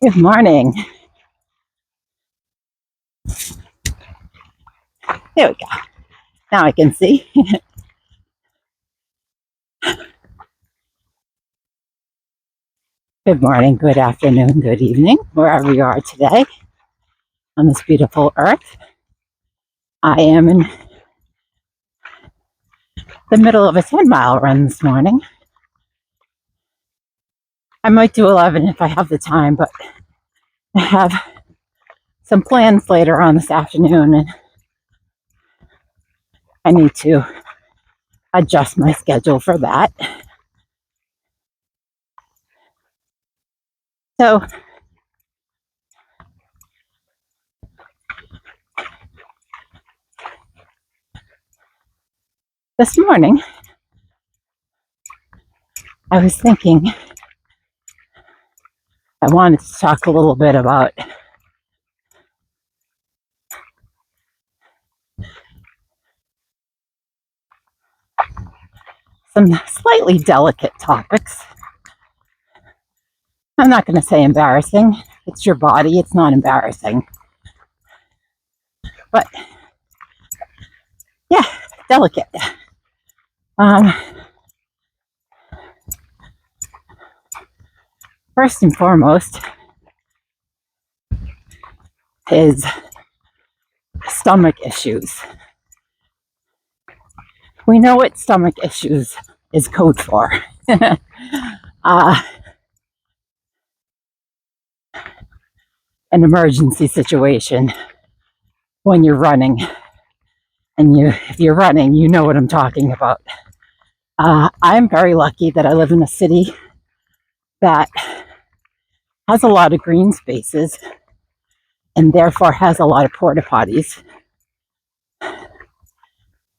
Good morning. There we go. Now I can see. Good morning, good afternoon, good evening, wherever you are today on this beautiful earth. I am in the middle of a 10-mile run this morning. I might do 11 if I have the time, but I have some plans later on this afternoon and I need to adjust my schedule for that. So this morning, I was thinking I wanted to talk a little bit about some slightly delicate topics. I'm not going to say embarrassing. It's your body. It's not embarrassing. But yeah, delicate. First and foremost is stomach issues. We know what stomach issues is code for. An emergency situation when you're running. And if you're running, you know what I'm talking about. I'm very lucky that I live in a city that has a lot of green spaces and therefore has a lot of porta potties.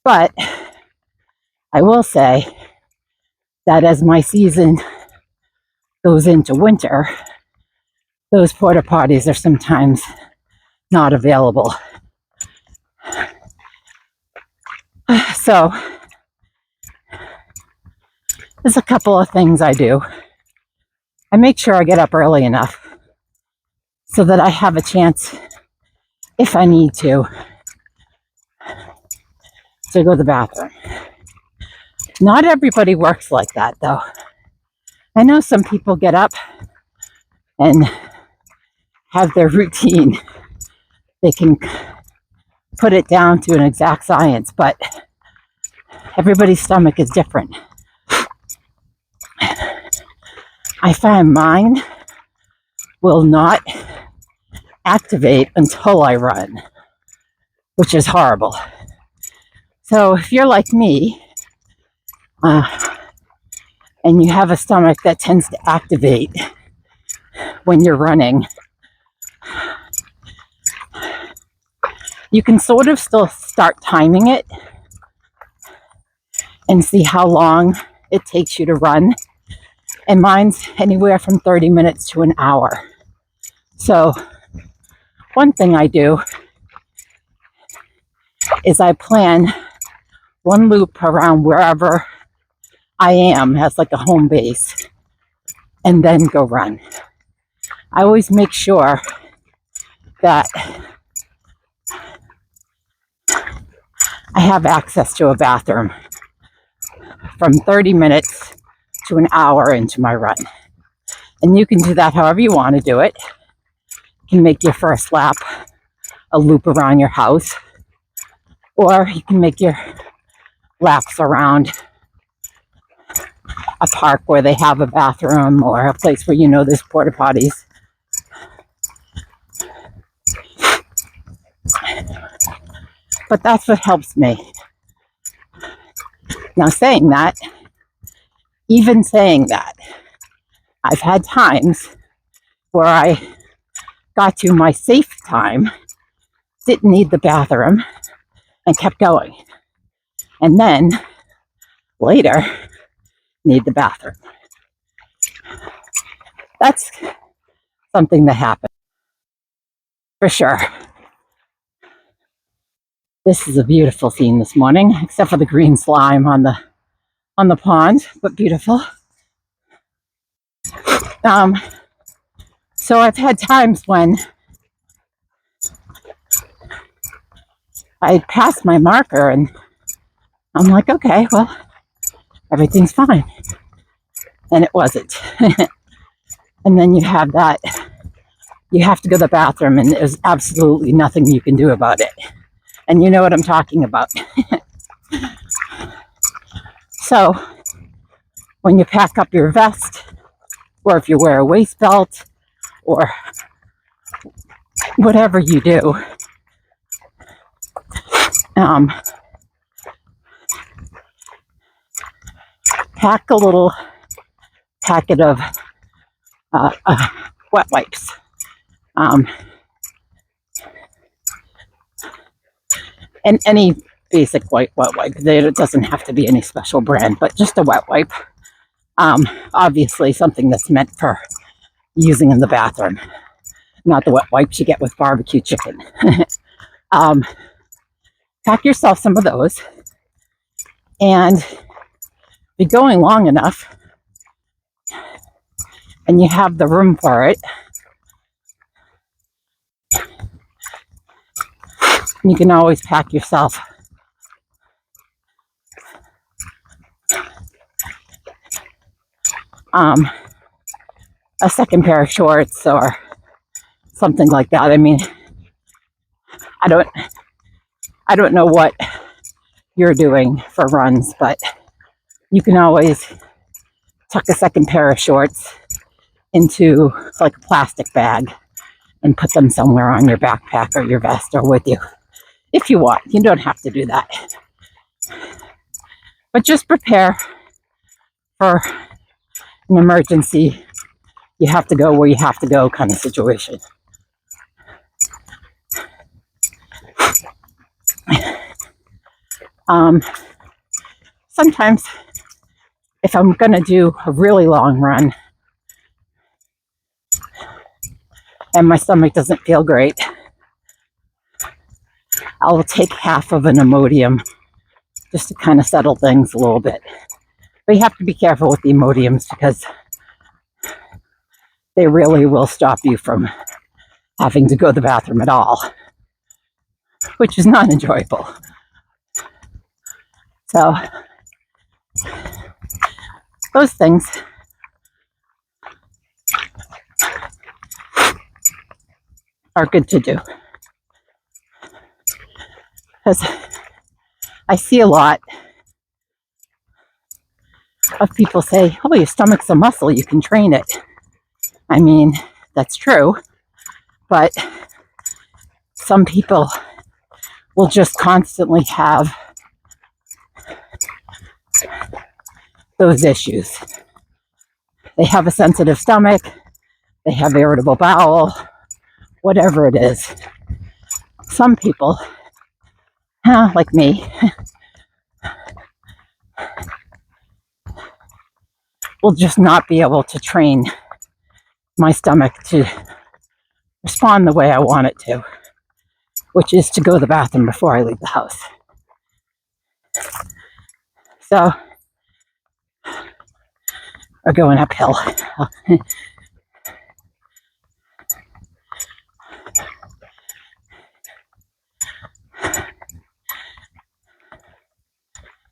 But I will say that as my season goes into winter, those porta potties are sometimes not available. So there's a couple of things I do. I make sure I get up early enough so that I have a chance, if I need to go to the bathroom. Not everybody works like that, though. I know some people get up and have their routine. They can put it down to an exact science, but everybody's stomach is different. I find mine will not activate until I run, which is horrible. So if you're like me, and you have a stomach that tends to activate when you're running, you can sort of still start timing it and see how long it takes you to run. And mine's anywhere from 30 minutes to an hour. So one thing I do is I plan one loop around wherever I am as like a home base and then go run. I always make sure that I have access to a bathroom from 30 minutes to an hour into my run. And you can do that however you want to do it. You can make your first lap a loop around your house, or you can make your laps around a park where they have a bathroom or a place where you know there's porta potties. But that's what helps me. Now, even saying that, I've had times where I got to my safe time, didn't need the bathroom, and kept going. And then later, need the bathroom. That's something that happened for sure. This is a beautiful scene this morning, except for the green slime on the pond, but beautiful. So I've had times when I passed my marker and I'm like, okay, well, everything's fine. And it wasn't. And then you have that, you have to go to the bathroom and there's absolutely nothing you can do about it. And you know what I'm talking about. So when you pack up your vest, or if you wear a waist belt, or whatever you do, pack a little packet of wet wipes. And any basic wet wipe. It doesn't have to be any special brand, but just a wet wipe. Obviously, something that's meant for using in the bathroom, not the wet wipes you get with barbecue chicken. Pack yourself some of those, and if you're going long enough and you have the room for it, you can always pack yourself a second pair of shorts or something like that. I mean, I don't know what you're doing for runs, but you can always tuck a second pair of shorts into like a plastic bag and put them somewhere on your backpack or your vest or with you if you want. You don't have to do that, but just prepare for an emergency, you have to go where you have to go kind of situation. Sometimes if I'm going to do a really long run and my stomach doesn't feel great, I'll take half of an Imodium just to kind of settle things a little bit. But you have to be careful with the Imodiums because they really will stop you from having to go to the bathroom at all, which is not enjoyable. So those things are good to do. Because I see a lot of people say, oh, your stomach's a muscle, you can train it. I mean, that's true, but some people will just constantly have those issues. They have a sensitive stomach, they have irritable bowel, whatever it is. Some people, like me, will just not be able to train my stomach to respond the way I want it to, which is to go to the bathroom before I leave the house. So, or going uphill.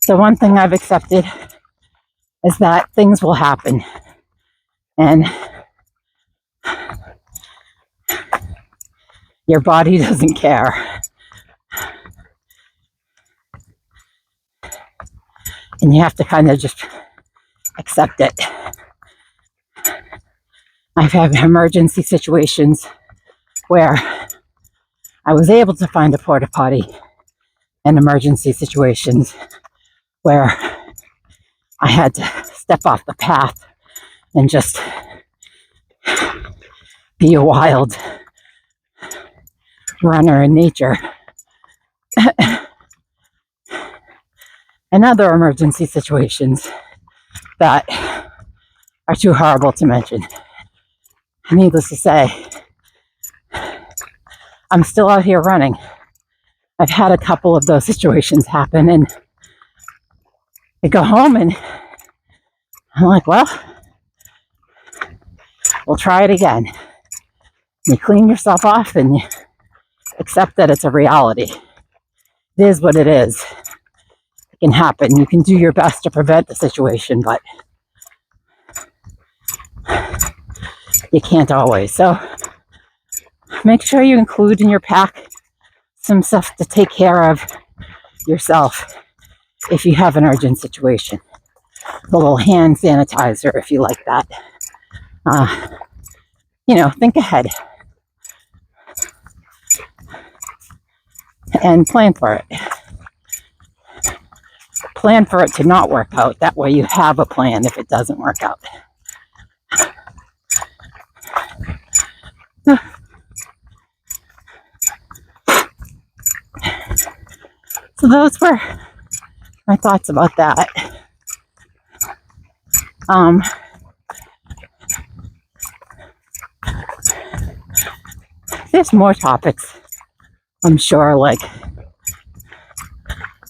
So one thing I've accepted is that things will happen, and your body doesn't care. And you have to kind of just accept it. I've had emergency situations where I was able to find a porta potty, and emergency situations where I had to step off the path and just be a wild runner in nature. And other emergency situations that are too horrible to mention. Needless to say, I'm still out here running. I've had a couple of those situations happen, and I go home and I'm like, well, we'll try it again. You clean yourself off and you accept that it's a reality. It is what it is. It can happen. You can do your best to prevent the situation, but you can't always. So make sure you include in your pack some stuff to take care of yourself if you have an urgent situation. The little hand sanitizer, if you like that. Think ahead and plan for it. Plan for it to not work out. That way you have a plan if it doesn't work out. So those were my thoughts about that. There's more topics, I'm sure, like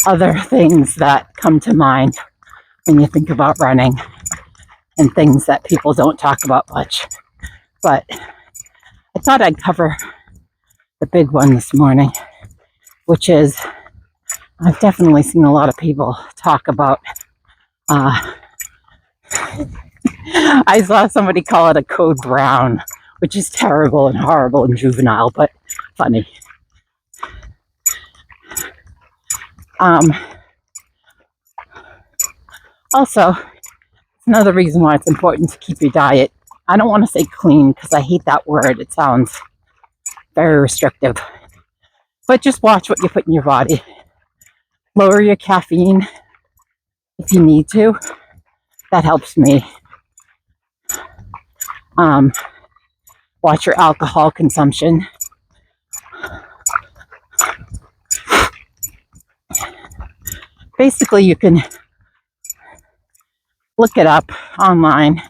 other things that come to mind when you think about running and things that people don't talk about much. But I thought I'd cover the big one this morning, which is I've definitely seen a lot of people talk about I saw somebody call it a code brown, which is terrible and horrible and juvenile, but funny. Also, another reason why it's important to keep your diet. I don't want to say clean because I hate that word. It sounds very restrictive. But just watch what you put in your body. Lower your caffeine if you need to. That helps me. Watch your alcohol consumption. Basically, you can look it up online,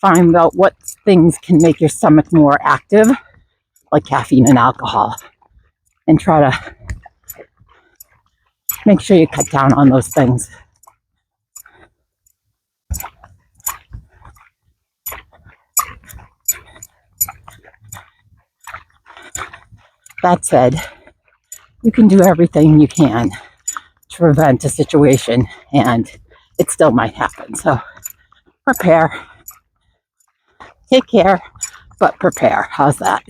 find out what things can make your stomach more active, like caffeine and alcohol, and try to make sure you cut down on those things. That said, you can do everything you can to prevent a situation, and it still might happen. So prepare. Take care, but prepare. How's that?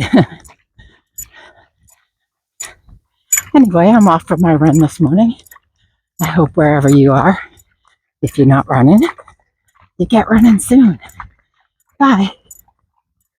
Anyway, I'm off for my run this morning. I hope wherever you are, if you're not running, you get running soon. Bye.